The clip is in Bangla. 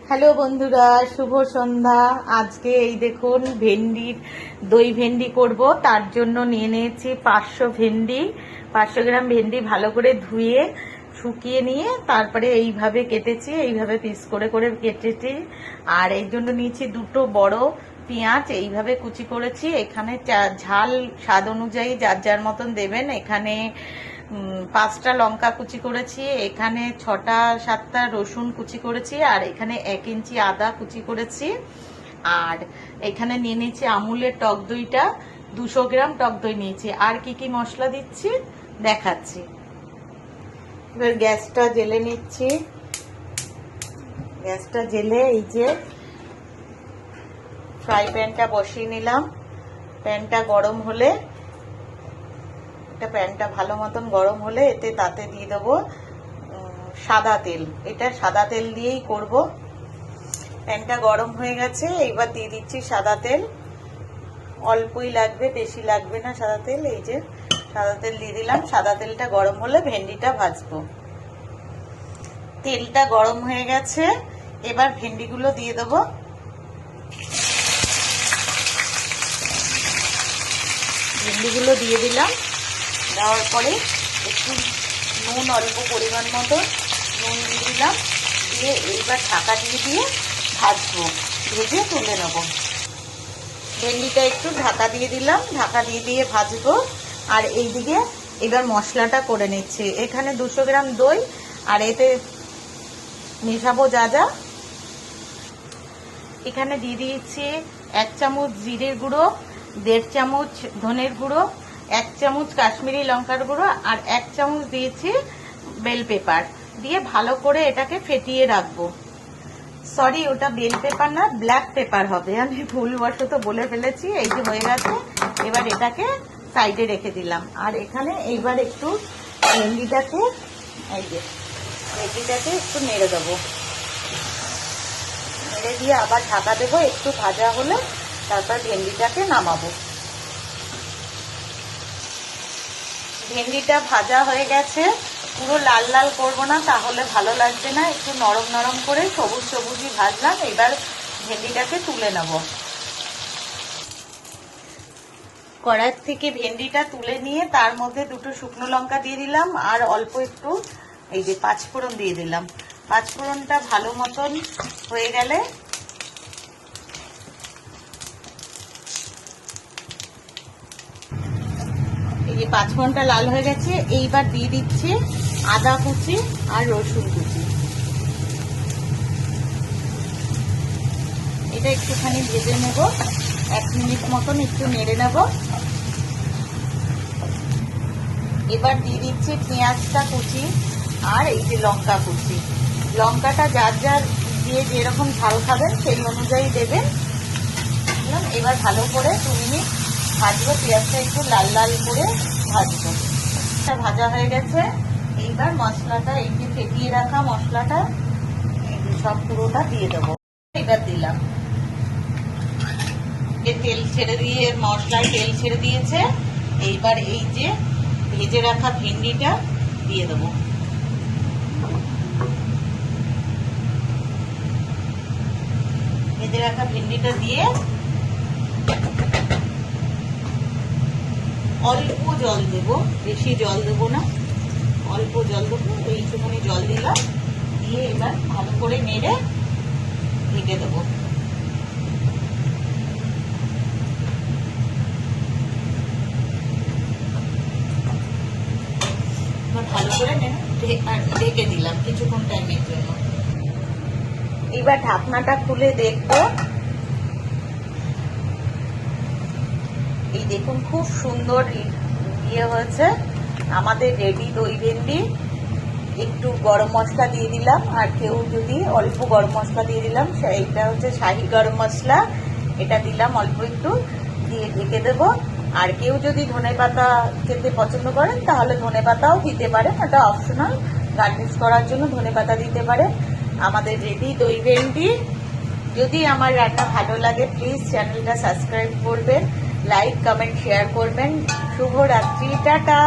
হ্যালো বন্ধুরা, শুভ সন্ধ্যা। আজকে এই দেখুন দই ভেন্ডি করব। তার জন্য নিয়ে নিয়েছি 500 গ্রাম ভেন্ডি ভালো করে ধুয়ে শুকিয়ে নিয়ে তারপরে এইভাবে কেটেছি, এইভাবে পিস করে করে কেটেছি। আর এই জন্য নিয়েছি দুটো বড় পেঁয়াজ, এইভাবে কুচি করেছি। এখানে ঝাল স্বাদ অনুযায়ী যার যার মতন দেবেন। এখানে 5টা লঙ্কা কুচি করেছি, এখানে 6টা-7টা রসুন কুচি করেছি, আর এখানে 1 ইঞ্চি আদা কুচি করেছি। আর এখানে নিয়ে নিয়েছি আমুলের টক দইটা, 200 গ্রাম টক দই নিয়েছি। আর কি কি মশলা দিচ্ছি দেখাচ্ছি। এবার গ্যাসটা জেলে নিচ্ছি। গ্যাসটা জেলে এই যে ফ্রাই প্যানটা বসিয়ে নিলাম। প্যানটা গরম হলে প্যানটা ভালো মতন গরম হলে তাতে দিয়ে দেবো সাদা তেল। এটা সাদা তেল দিয়েই করব। প্যানটা গরম হয়ে গেছে, এবার দিয়ে দিচ্ছি সাদা তেল। অল্পই লাগবে, বেশি লাগবে না সাদা তেল। এই যে সাদা তেল দিয়ে দিলাম। সাদা তেলটা গরম হলে ভেন্ডিটা ভাজবো। তেলটা গরম হয়ে গেছে, এবার ভেন্ডিগুলো দিয়ে দেবো। ভেন্ডিগুলো দিয়ে দিলাম। দেওয়ার পরে একটু নুন, অল্প পরিমাণ মতো নুন দিয়ে দিলাম। দিয়ে এইবার ঢাকা দিয়ে ভাজবো, ভেজে তুলে নেব। ভেন্ডিটা একটু ঢাকা দিয়ে দিলাম, ঢাকা দিয়ে ভাজবো। আর এইদিকে এবার মশলাটা করে নিচ্ছি। এখানে 200 গ্রাম দই, আর এতে মেশাবো যা যা। এখানে দিয়ে দিয়েছি 1 চামচ জিরের গুঁড়ো, 1.5 চামচ ধনের গুঁড়ো, 1 চামচ কাশ্মীরি লঙ্কার গুঁড়ো, আর 1 চামচ দিয়েছি বেল পেপার। দিয়ে ভালো করে এটাকে ফেটিয়ে রাখবো। সরি, ওটা বেল পেপার না, ব্ল্যাক পেপার হবে। আমি ভুলবশত বলে ফেলেছি। এই যে হয়ে গেছে, এবার এটাকে সাইডে রেখে দিলাম। আর এখানে এইবার একটু ভেন্ডিটাকে একটু নেড়ে দেবো। নেড়ে দিয়ে আবার ঢাকা দেবো। একটু ভাজা হলে তারপর ভেন্ডিটাকে নামাবো। ভেন্ডিটা ভাজা হয়ে গেছে। পুরো লাল লাল করবো না, তাহলে ভালো লাগবে না। একটু নরম নরম করে সবুজ সবুজই ভাজলাম। এবার ভেন্ডিটাকে তুলে নেব। কড়াই থেকে ভেন্ডিটা তুলে নিয়ে তার মধ্যে 2টো শুকনো লঙ্কা দিয়ে দিলাম, আর অল্প একটু এই যে 5 ফোড়ন দিয়ে দিলাম। 5 ফোড়নটা ভালো মতন হয়ে গেলে এই যে 5 ফোড়নটা লাল হয়ে গেছে, এইবার দিয়ে দিচ্ছি আদা কুচি আর রসুন কুচি। এটা একটুখানি ভেজে নেব, 1 মিনিট মতন একটু নেড়ে নেব। এবার দিয়ে দিচ্ছি পেঁয়াজটা কুচি আর এই যে লঙ্কা কুচি। লঙ্কাটা যার যার দিয়ে যেরকম ঝাল খাবেন সেই অনুযায়ী দেবেন। এবার ভালো করে 2 মিনিট ভাজবো। পেঁয়াজটা একটু লাল লাল করে ভাজবো। ভাজা হয়ে গেছে। এইবার মশলাটা, এই যে ফেটিয়ে রাখা মশলাটা সব পুরোটা দিয়ে দেবো। এবার দিলাম। তেল ছেড়ে দিয়ে, মশলায় তেল ছেড়ে দিয়েছে। এইবার এই যে ভেজে রাখা ভেন্ডিটা দিয়ে দেবো। ভেজে রাখা ভেন্ডিটা দিয়ে অল্প জল দেবো, বেশি জল দেবো না, অল্প জল দেবো। এইটুকুনি জল দিলাম। দিয়ে এবার ভালো করে নেড়ে ঢেকে দেবো। ভালো করে ঢেকে দিলাম কিছুক্ষণ টাইমের জন্য। এবার ঢাকনাটা খুলে দেখবো। এই দেখুন, খুব সুন্দর হয়েছে আমাদের রেডি দই ভেন্ডি। একটু গরম মশলা দিয়ে দিলাম, আর কেউ যদি অল্প গরম মশলা দিয়ে দিলাম। এইটা হচ্ছে শাহি গরম মশলা, এটা দিলাম অল্প একটু, দিয়ে ঢেকে দেব। আর কেউ যদি ধনেপাতা খেতে পছন্দ করেন তাহলে ধনেপাতাও দিতে পারেন, এটা অপশনাল। গার্নিশ করার জন্য ধনেপাতা দিতে পারেন। আমাদের রেডি দই ভেন্ডি। যদি আমার রান্না ভালো লাগে প্লিজ চ্যানেলটা সাবস্ক্রাইব করবেন, লাইক কমেন্ট শেয়ার করবেন। শুভরাত্রি, টাটা।